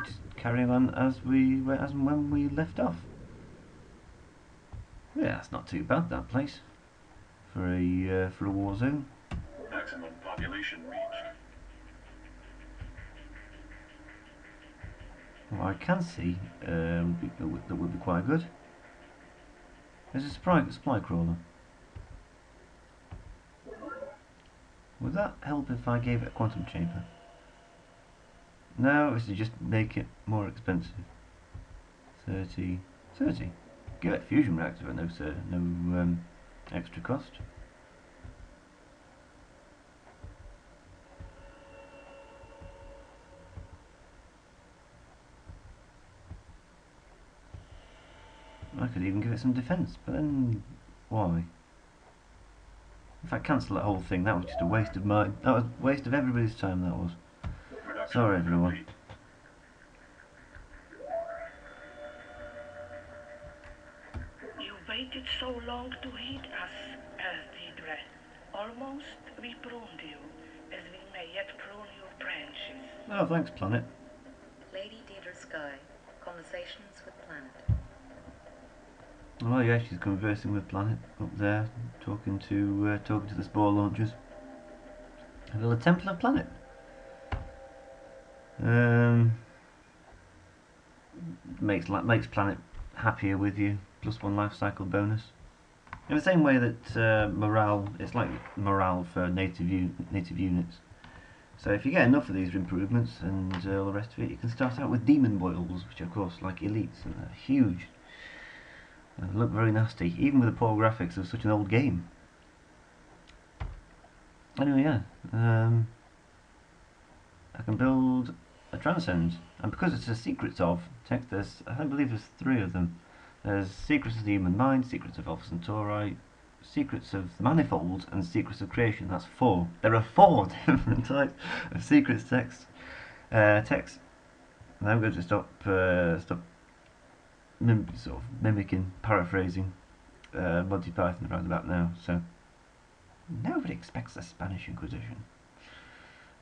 just carrying on as and when we left off. Yeah, that's not too bad, that place, for a war zone. Maximum population reached. What I can see that would be quite good. There's a supply crawler. Would that help if I gave it a quantum chamber? No, this is just make it more expensive. 30. Give it a fusion reactor at no extra cost. I could even give it some defence, but then why? If I cancel that whole thing, that was just a waste of that was a waste of everybody's time, that was. Sorry everyone. You waited so long to hit us, Deidre. Almost we pruned you, as we may yet prune your branches. Oh, thanks, Planet. Lady Deidre Sky, Conversations with Planet. Oh yeah, she's conversing with Planet up there, talking to the spore launchers. A little Temple of Planet. Makes Planet happier with you. +1 life cycle bonus. In the same way that morale, it's like morale for native units. So if you get enough of these improvements and all the rest of it, you can start out with demon boils, which are of course like elites and they're huge. They look very nasty, even with the poor graphics of such an old game. Anyway, yeah, I can build a transcend, and because it's a secrets of text, I believe there's 3 of them. There's Secrets of the Human Mind, Secrets of Alpha Centauri, Secrets of the Manifold, and Secrets of Creation. That's 4. There are 4 different types of secrets text. And I'm going to stop mimicking, paraphrasing Monty Python right about now. So nobody expects the Spanish Inquisition.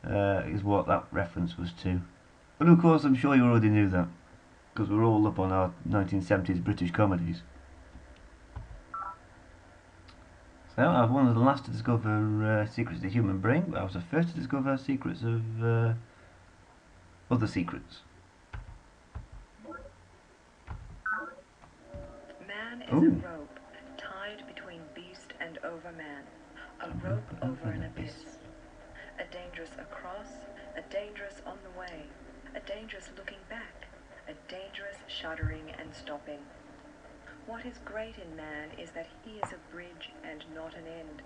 Is what that reference was to. But of course, I'm sure you already knew that, because we're all up on our 1970s British comedies. So I was one of the last to discover secrets of the human brain, but I was the first to discover secrets of other secrets. Man is a rope tied between beast and overman, a rope over an abyss. A dangerous across, a dangerous on the way, a dangerous looking back, a dangerous shuddering and stopping. What is great in man is that he is a bridge and not an end.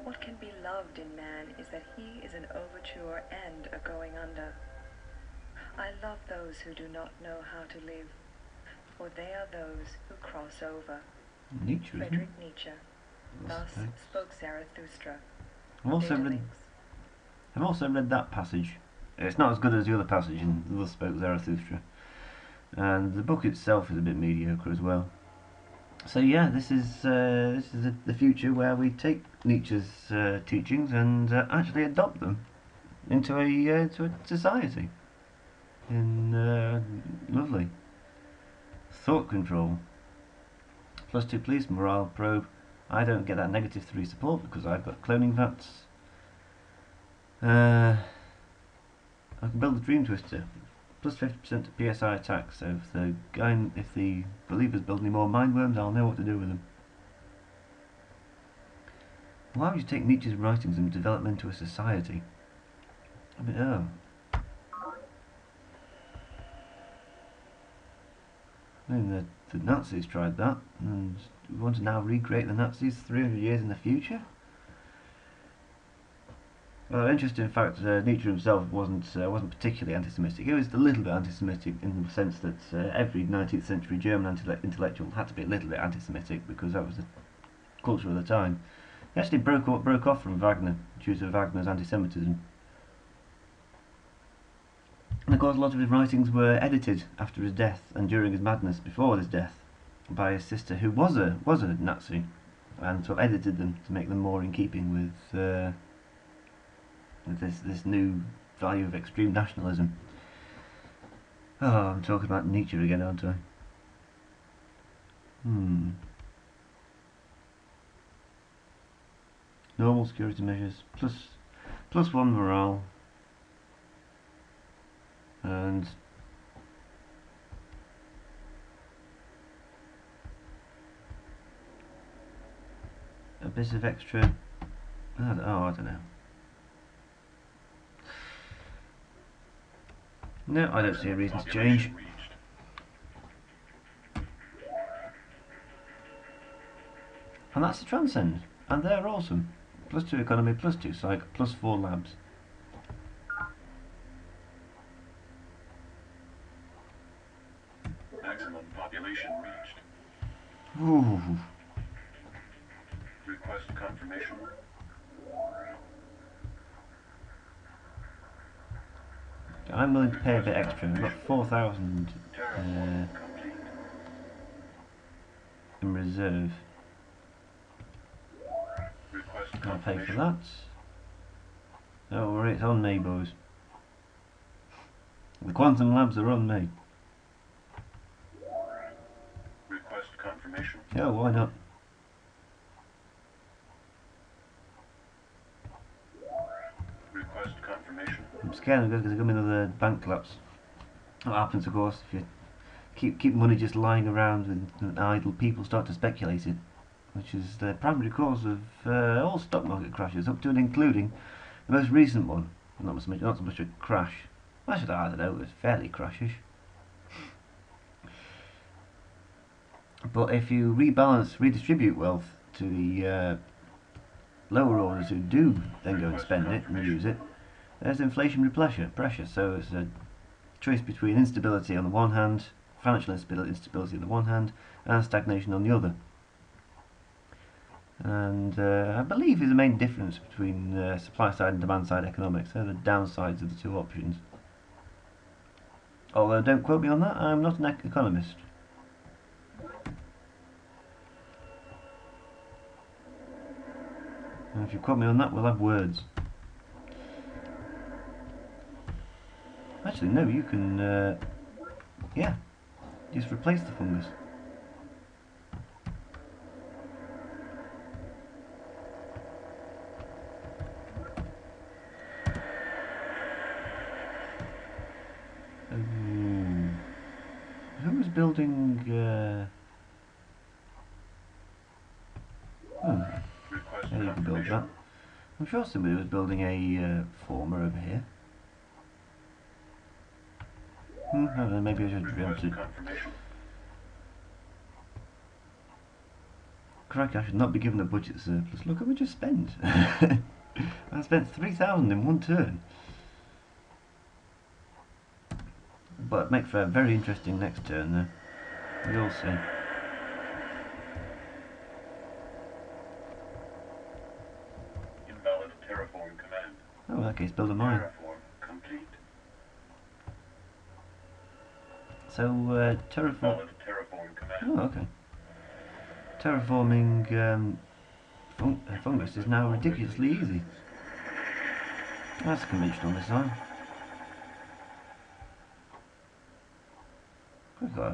What can be loved in man is that he is an overture and a going under. I love those who do not know how to live, for they are those who cross over. Nietzsche, Friedrich Nietzsche. Thus spoke Zarathustra. I've also read that passage. It's not as good as the other passage in Thus Spoke Zarathustra. And the book itself is a bit mediocre as well. So yeah, this is the future where we take Nietzsche's teachings and actually adopt them into a society. Lovely. Thought control. +2 police, morale probe. I don't get that -3 support because I've got cloning vats. I can build the Dream Twister. +50% to PSI attack, so if the believers build any more mind worms, I'll know what to do with them. Why would you take Nietzsche's writings and develop them into a society? I mean, the Nazis tried that, and we want to now recreate the Nazis 300 years in the future? Well, interesting fact, Nietzsche himself wasn't particularly anti-Semitic. He was a little bit anti-Semitic in the sense that every 19th century German intellectual had to be a little bit anti-Semitic because that was the culture of the time. He actually broke off from Wagner due to Wagner's anti-Semitism. And of course, a lot of his writings were edited after his death and during his madness before his death by his sister, who was a Nazi, and sort of edited them to make them more in keeping with this new value of extreme nationalism. Oh, I'm talking about nature again, aren't I? Normal security measures, plus 1 morale, and a bit of extra. I don't know. No, I don't see a reason to change. Population reached. And that's the transcend. And they're awesome. +2 economy, +2 psych, +4 labs. Maximum population reached. Ooh. Request confirmation. I'm willing to pay a bit extra. I've got 4,000 Terraform complete. in reserve. Request I'll pay for confirmation. that. Don't worry, it's on me, boys. The quantum labs are on me. Request confirmation. Yeah, why not? Request confirmation. I'm scared there's going to be another bank collapse. What happens, of course, if you keep money just lying around and idle, people start to speculate it, which is the primary cause of all stock market crashes, up to and including the most recent one. Not so much a crash. Actually, I don't know, it was fairly crashish. But if you redistribute wealth to the lower orders who do then go and spend it and use it, there's inflationary pressure. So it's a choice between instability on the one hand, financial instability on the one hand, and stagnation on the other. And I believe is the main difference between supply side and demand side economics. They're the downsides of the two options. Although don't quote me on that, I'm not an economist. And if you quote me on that, we'll have words. Actually, no, you can, yeah, just replace the fungus. Who was building, yeah, you can build that. I'm sure somebody was building a former over here. I don't know, maybe I should be able to. Crikey, I should not be given a budget surplus. Look what we just spent. I spent 3,000 in one turn. But make for a very interesting next turn though. We'll see. Invalid terraform command. Oh, in that case, build a mine. Terraform complete. So, terraform. Invalid terraform command. Oh, okay. Terraforming fungus is now ridiculously easy. That's a conventional design.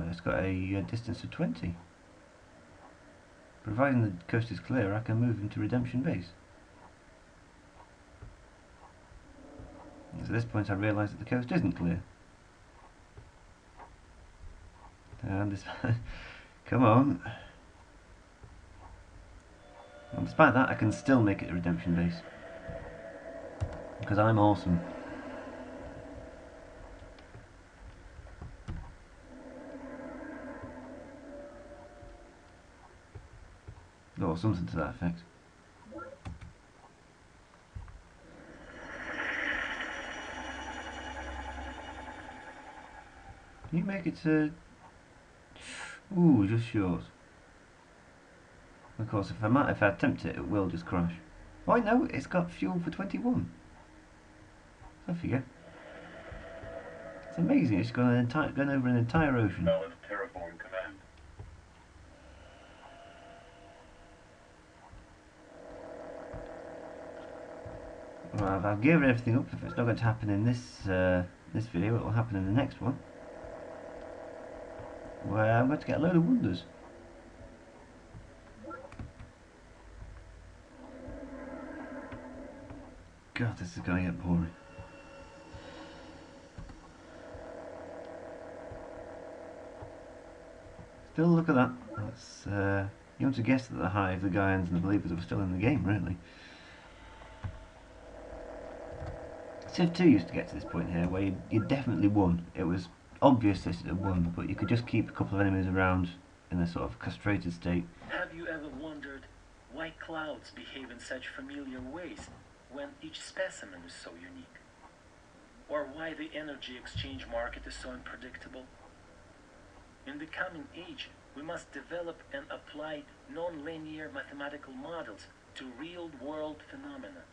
It's got a distance of 20. Providing the coast is clear, I can move into Redemption Base. So at this point I realise that the coast isn't clear. And this come on. And despite that I can still make it a Redemption Base. Because I'm awesome. Or something to that effect. Can you make it to... Ooh, just short. Of course, if I attempt it, it will just crash. Oh, I know, it's got fuel for 21. I forget. It's amazing, it's gone over an entire ocean. Valid terraform command. Well, I've geared everything up. If it's not going to happen in this this video, it will happen in the next one. where I'm going to get a load of wonders. God, this is going to get boring. Still, look at that. That's, you want to guess that the Hive, the Gaians and the Believers were still in the game, really. Civ 2 used to get to this point here where you definitely won. It was obvious that it had won, but you could just keep a couple of enemies around in a sort of castrated state. Have you ever wondered why clouds behave in such familiar ways when each specimen is so unique? Or why the energy exchange market is so unpredictable? In the coming age, we must develop and apply non-linear mathematical models to real-world phenomena.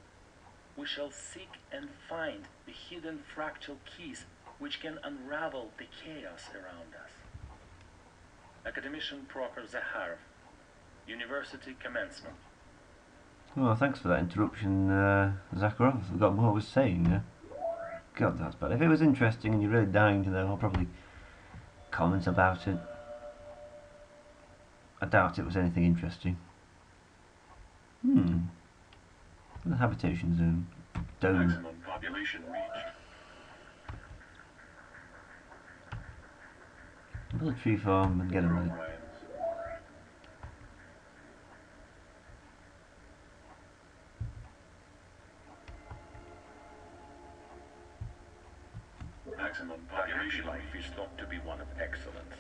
We shall seek and find the hidden fractal keys which can unravel the chaos around us. Academician Prokhor Zakharov, University Commencement. Oh, thanks for that interruption, Zakharov. I forgot what I was saying. God, that's bad. If it was interesting and you're really dying to know, I'll probably comment about it. I doubt it was anything interesting. The habitation zone. Dome. Maximum population reached. Build a tree farm and get a Zero light. plans. Maximum population life reached. is thought to be one of excellence.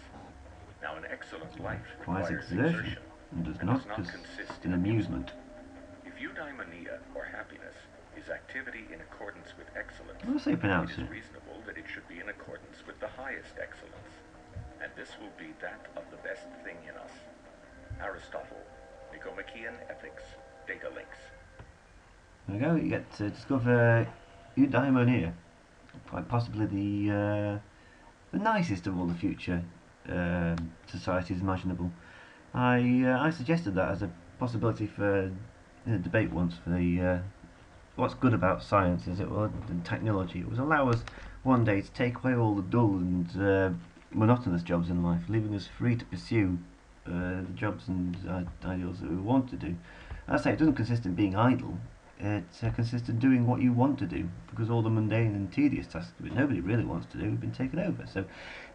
Now, an excellent life Requires requires exertion exertion and does and not does not consist in amusement. If eudaimonia, or happiness, is activity in accordance with excellence, How do I say pronounce it is it? reasonable that it should be in accordance with the highest excellence. And this will be that of the best thing in us. Aristotle, Nicomachean Ethics, Data Links. There we go, you get to discover eudaimonia. Quite possibly the nicest of all the future societies imaginable. I suggested that as a possibility for a debate once for the what's good about science is it will and technology. It would allow us one day to take away all the dull and monotonous jobs in life, leaving us free to pursue the jobs and ideals that we want to do. As I say, it doesn't consist in being idle. It consists in doing what you want to do, because all the mundane and tedious tasks that nobody really wants to do have been taken over. So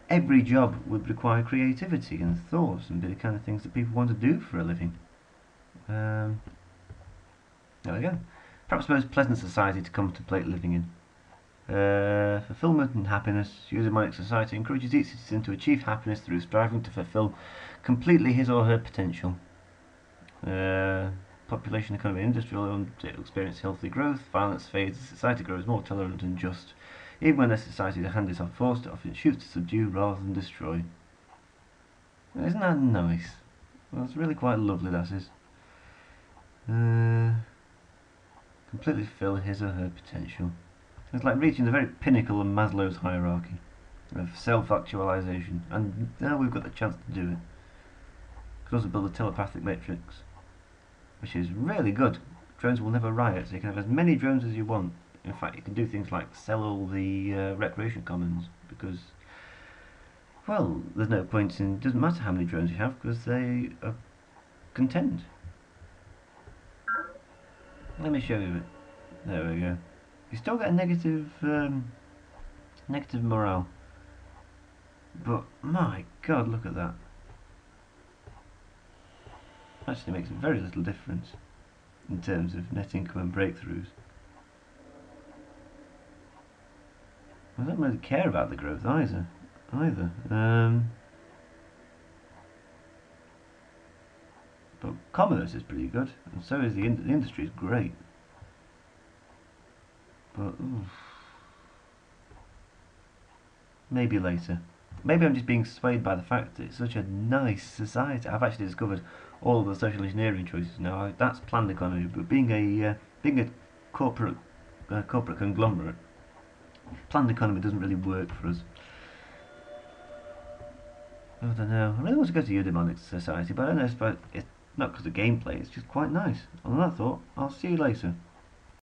every job would require creativity and thought and be the kind of things that people want to do for a living. There we go. Perhaps the most pleasant society to contemplate living in. Fulfillment and happiness. Eudaimonic society encourages each citizen to achieve happiness through striving to fulfill completely his or her potential. Population, economy, industrial experience healthy growth. Violence fades as society grows more tolerant and just. Even when the society the hand is forced, it often shoots to subdue rather than destroy. Isn't that nice? Well, it's really quite lovely, that is. Completely fulfill his or her potential. It's like reaching the very pinnacle of Maslow's hierarchy of self-actualization, and now we've got the chance to do it. We can also build a telepathic matrix, which is really good. Drones will never riot, so you can have as many drones as you want. In fact, you can do things like sell all the recreation commons, because, well, there's no point in, it doesn't matter how many drones you have, because they are content. Let me show you it. There we go. You still get a negative morale, but my God, look at that. Actually makes very little difference in terms of net income and breakthroughs. I don't really care about the growth either. But commerce is pretty good, and so is the industry is great. But maybe later. Maybe I'm just being swayed by the fact that it's such a nice society. I've actually discovered all of the social engineering choices now. That's planned economy, but being a corporate conglomerate, planned economy doesn't really work for us. I don't know. I really want to go to Eudaimonic society, but I don't know. It's not because of gameplay. It's just quite nice. On that thought, I'll see you later.